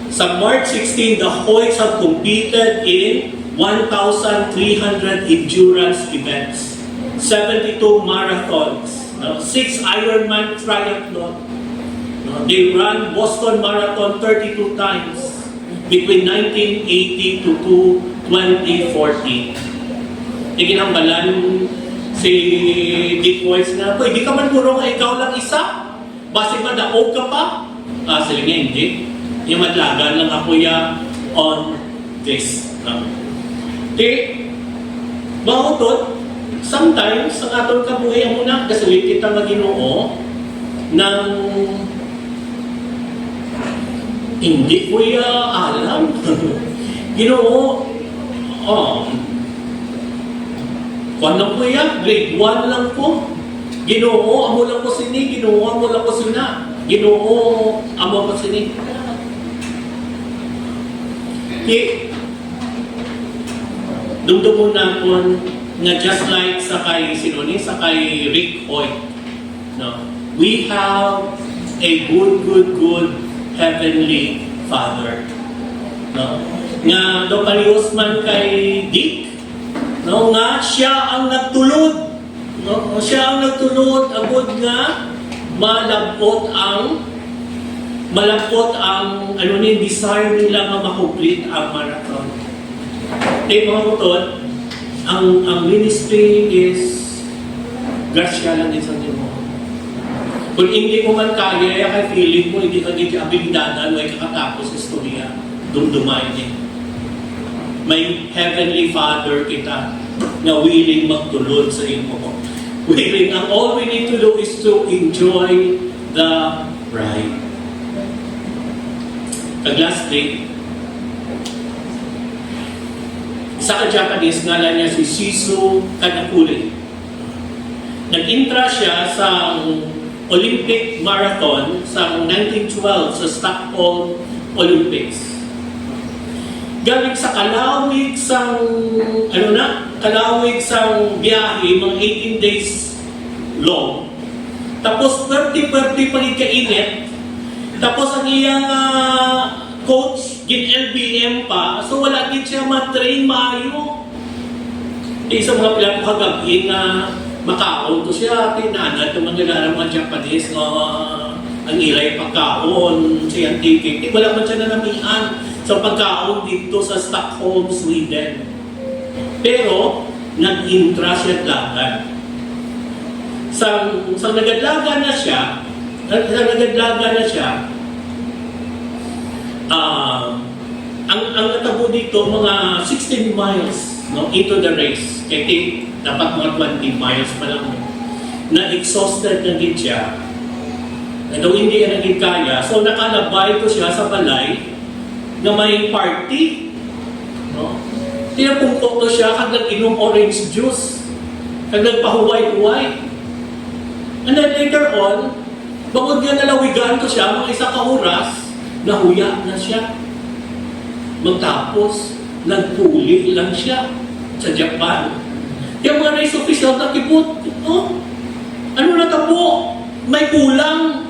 Sa March 16, the Hoyts have competed in 1,300 endurance events, 72 marathons, 6 Ironman triathlon. They ran Boston Marathon 32 times between 1980 to 2014. Iginambalan si Dick Hoyt na, hindi ka man puro nga ikaw lang isa? Base madaog ka pa? Sila nga hindi. Yung madlagan lang ako on this. Mahutot, sometimes, sa atong kabuhay ang muna, kasulit kita mag-Ginoo ng hindi ko alam. Ginoo, kung lang po grade 1 lang po. Ginoo, amo lang po sini, Ginoo, amo lang po sina. Ginoo, amo po sini. Dumdumon na po na just like sa kay Rick Hoyt, no? We have a good heavenly Father. No? Nga do palios man kay Dick, no? Nga siya ang nagtulod. No? Siya ang nagtulod agud nga malabot ang desire nila nga makomplete ang marathon. Mga utod, ang ministry is grasya lang din sa Diyos. Kung hindi mo man kaya, kaya feeling mo, hindi ka abilidadan, may kakatapos sa istorya, dumdumay din. May Heavenly Father kita na willing magtulod sa imo. Willing, ang all we need to do is to enjoy the ride. Lastly, isa ka Japanese, ngalan niya si Shizu Kanakuri. Nag-intra siya sa Olympic Marathon sa 1912 sa Stockholm Olympics. Galing sa kalawig sang biyahe, mga 18 days long. Tapos 30 palit kainit. Tapos ang iyang coach, LBM pa, so wala din siya matrain maayo. Sa mga pilang kagabi na makaon to siya, tinanad ng mga Japanese ang ilay pagkaon, scientific. Wala man siya nanamihan sa pagkaon dito sa Stockholm, Sweden. Pero, nag-intra siya lagan. Sa nagadlagan na siya, ang natabo dito, mga 16 miles into the race. Kaya dapat mga 20 miles pa lang. Na-exhausted na din siya. Daw hindi ka naging kaya. So nakalabay ko siya sa balay na may party. Tinapungkok ko siya kag nag-inom orange juice. Kag nagpahuway-huway. And then later on, bangod nga nalawigan ko siya, mga isa ka oras, nahuya na siya. Magtapos, nagpuli lang siya sa Japan. Yung mga race official nakipot, ano na tabo? May kulang.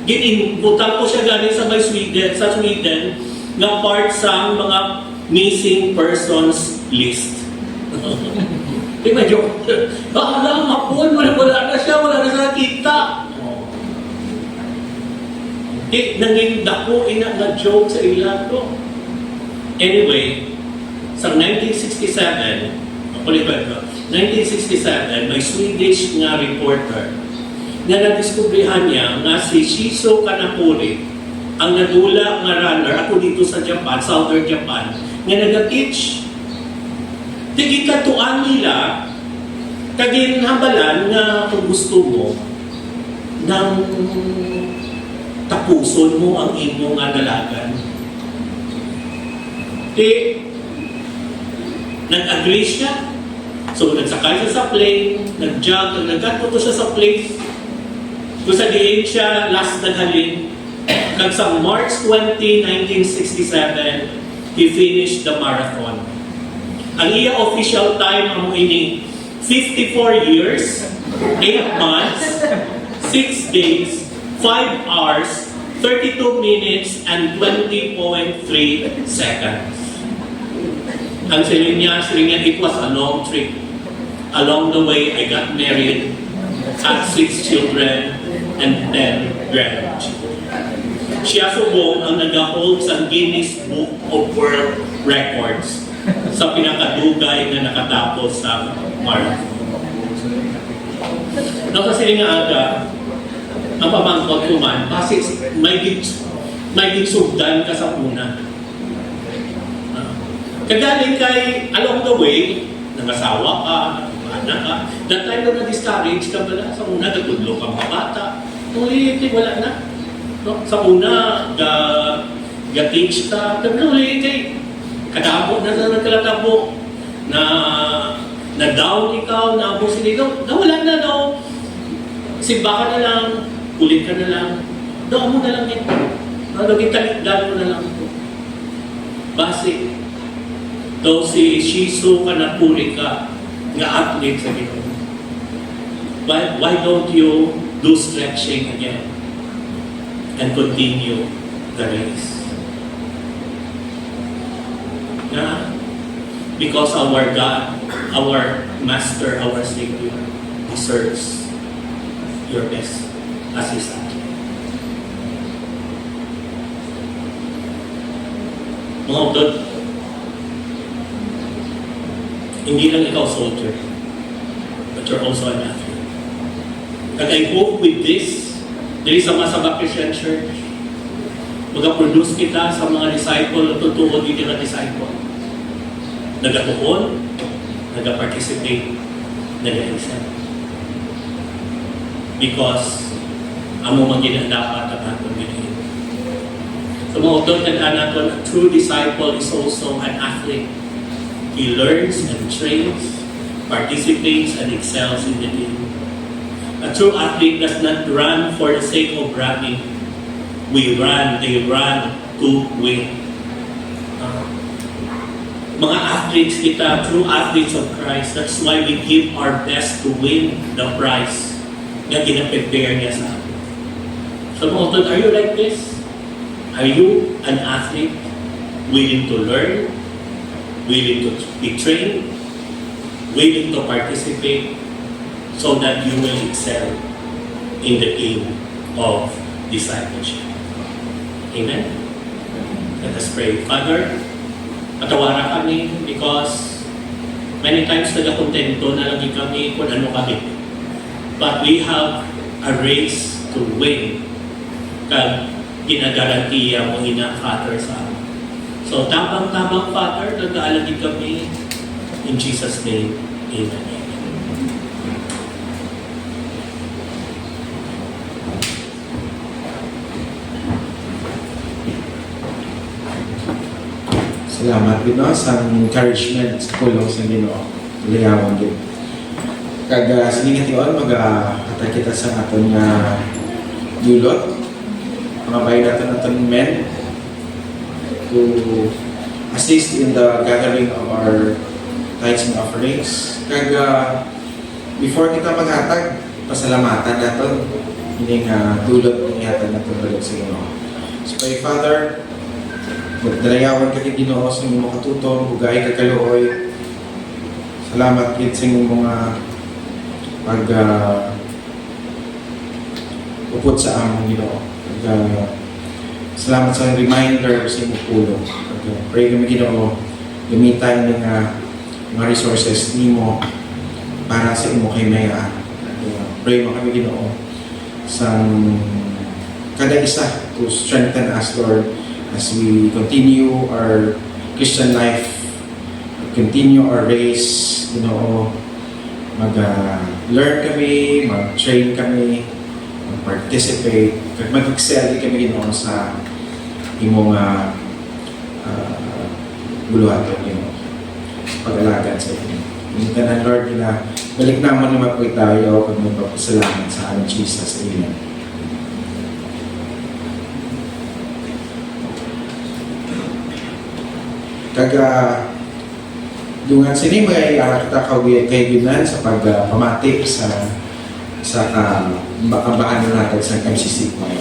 Ginimbutan ko siya galing sa Sweden, nga part sa mga missing persons list. Di ba, joke? Alam, hapon, wala na siya nakita. Di, nanging dako ina nga joke sa ilan ko. Anyway, sa 1967, 1967, may Swedish nga reporter na nadiskubrihan niya nga si Shiso Kanapuri, ang nadula nga runner, ako dito sa Japan, Southern Japan, nga nag-teach. Tigikatuan nila, kaginhabalan nga kung gusto mo, nang tapuson mo ang imong nga dalagan. Nag-agree siya. So, nagsakay siya sa plane, nag-jog, nagkatuto siya sa place. Kung sa diin siya, last naghalin. Kag sa March 20, 1967, he finished the marathon. Ang iya official time amo ini 54 years, 8 months, 6 days, 5 hours, 32 minutes, and 20.3 seconds. Ang sabi niya, it was a long trip. Along the way, I got married, had 6 children, and 10 grandchildren. Siya subong ang nag-hold sa Guinness Book of World Records sa pinakadugay na nakatapos sa marathon. Kasi nga aga, ang pamangkot ko man, kasi may gigsugdan ka sa una. Kagaling kay, along the way, nangasawa ka, anak ka, that time na na-discourage ka pala, sa una, nagudlo kang kabata, ulit, wala na. No? Sa una, ga-teach ka, ulit, kadabo na nagkalatabo, na down ikaw, na abusin ikaw, nawala na daw. Simba ka na lang, ulit ka na lang, doon mo na lang ito. Naging talikdan mo na lang ito. Basic. So si Shiso Kanapuri ka, nga athlete sa Ginoo. Why don't you do stretching again and continue the race? Because our God, our Master, our Savior deserves your best as His athlete. Mga utod, hindi lang ikaw soldier, but you're also an athlete. And I hope with this, there is a Masaba Christian Church, mag-produce kita sa mga disciple at tutuod dito na disciple. Nagatuon, nag-participate, nag-excel. Because amo maging dapat ang atong ginahin. So mga utod, natin, a true disciple is also an athlete. He learns and trains, participates and excels in the game. A true athlete does not run for the sake of bragging. They run to win. Mga athletes kita, true athletes of Christ, that's why we give our best to win the prize na gina-prepare niya sa atin. So mga utod, are you like this? Are you an athlete willing to learn, willing to be trained, willing to participate so that you will excel in the game of discipleship? Amen? Let us pray. Father, patawaran kami because many times nagkakontento na lagi kami kung ano kami. But we have a race to win kag ginagarantiya mo ina, Father, sa amin. So, tabang-tabang, Father, nag-aalagin kami. In Jesus' name, Amen. Salamat din sa encouragement sa kulong sa Ginoo. Liyawan din. Kag siningat yun, mag-atay kita sa aton dulot. Mga bayan natin aton men to assist in the gathering of our tithes and offerings. Kag before kita maghatag, pasalamatan natin ining dulot ng ihatag natin balik sa Ginoo. So, pray, Father, Dalayawan ka kay Ginoo sa imong katutong, bugay ka kaluoy. Salamat gid sa imong mga pag upod sa among Ginoo. Salamat sa reminder sa imong pulong. Pray kami Ginoo, gamitan ng mga resources nimo para sa imong kahimayaan. Pray mo kami Ginoo sa kada isa to strengthen us, Lord, as we continue our Christian life, continue our race, mag-learn kami, mag-train kami, mag-participate, mag-excel kami sa imong buluhaton, sa pag-alagan sa inyo. Yung tanan, Lord, balik naman naman po tayo pag magpapasalamat sa aming Jesus. Amen. Dungan sini may kita kaibigan sa pagpamati sa kabahan natin sa MCC Choir.